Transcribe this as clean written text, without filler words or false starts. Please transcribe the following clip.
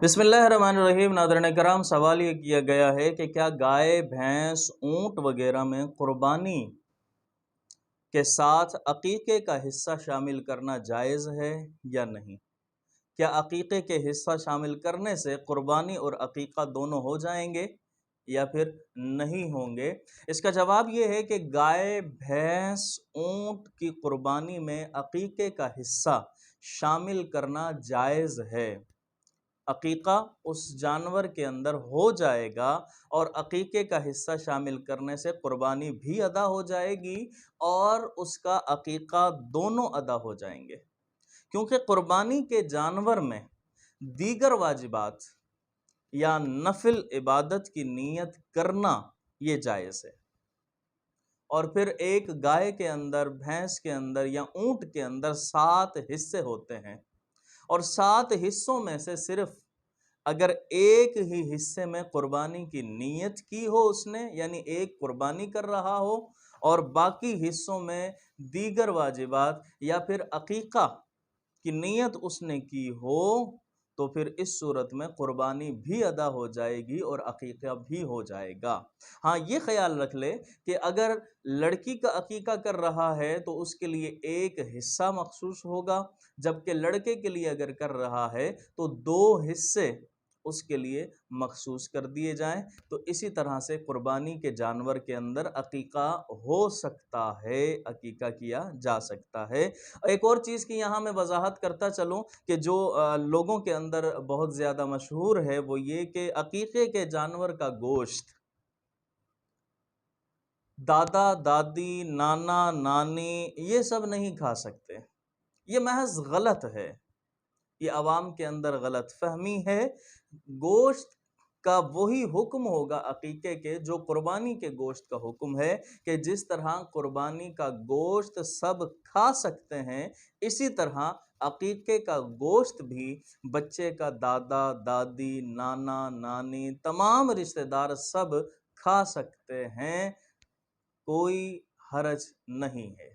بسم اللہ الرحمن الرحیم۔ ناظرین کرام، سوال یہ کیا گیا ہے کہ کیا گائے، بھینس، اونٹ وغیرہ میں قربانی کے ساتھ عقیقے کا حصہ شامل کرنا جائز ہے یا نہیں؟ کیا عقیقے کے حصہ شامل کرنے سے قربانی اور عقیقہ دونوں ہو جائیں گے یا پھر نہیں ہوں گے؟ اس کا جواب یہ ہے کہ گائے، بھینس، اونٹ کی قربانی میں عقیقے کا حصہ شامل کرنا جائز ہے۔ عقیقہ اس جانور کے اندر ہو جائے گا اور عقیقے کا حصہ شامل کرنے سے قربانی بھی ادا ہو جائے گی اور اس کا عقیقہ دونوں ادا ہو جائیں گے، کیونکہ قربانی کے جانور میں دیگر واجبات یا نفل عبادت کی نیت کرنا یہ جائز ہے۔ اور پھر ایک گائے کے اندر، بھینس کے اندر یا اونٹ کے اندر 7 حصے ہوتے ہیں، اور 7 حصوں میں سے صرف اگر ایک ہی حصے میں قربانی کی نیت کی ہو اس نے، یعنی ایک قربانی کر رہا ہو، اور باقی حصوں میں دیگر واجبات یا پھر عقیقہ کی نیت اس نے کی ہو، تو پھر اس صورت میں قربانی بھی ادا ہو جائے گی اور عقیقہ بھی ہو جائے گا۔ ہاں، یہ خیال رکھ لے کہ اگر لڑکی کا عقیقہ کر رہا ہے تو اس کے لیے ایک حصہ مخصوص ہوگا، جبکہ لڑکے کے لیے اگر کر رہا ہے تو 2 حصے اس کے لیے مخصوص کر دیے جائیں۔ تو اسی طرح سے قربانی کے جانور کے اندر عقیقہ ہو سکتا ہے، عقیقہ کیا جا سکتا ہے۔ ایک اور چیز کی یہاں میں وضاحت کرتا چلوں کہ جو لوگوں کے اندر بہت زیادہ مشہور ہے، وہ یہ کہ عقیقے کے جانور کا گوشت دادا، دادی، نانا، نانی یہ سب نہیں کھا سکتے۔ یہ محض غلط ہے، یہ عوام کے اندر غلط فہمی ہے۔ گوشت کا وہی حکم ہوگا عقیقے کے جو قربانی کے گوشت کا حکم ہے، کہ جس طرح قربانی کا گوشت سب کھا سکتے ہیں، اسی طرح عقیقے کا گوشت بھی بچے کا دادا، دادی، نانا، نانی، تمام رشتہ دار سب کھا سکتے ہیں، کوئی حرج نہیں ہے۔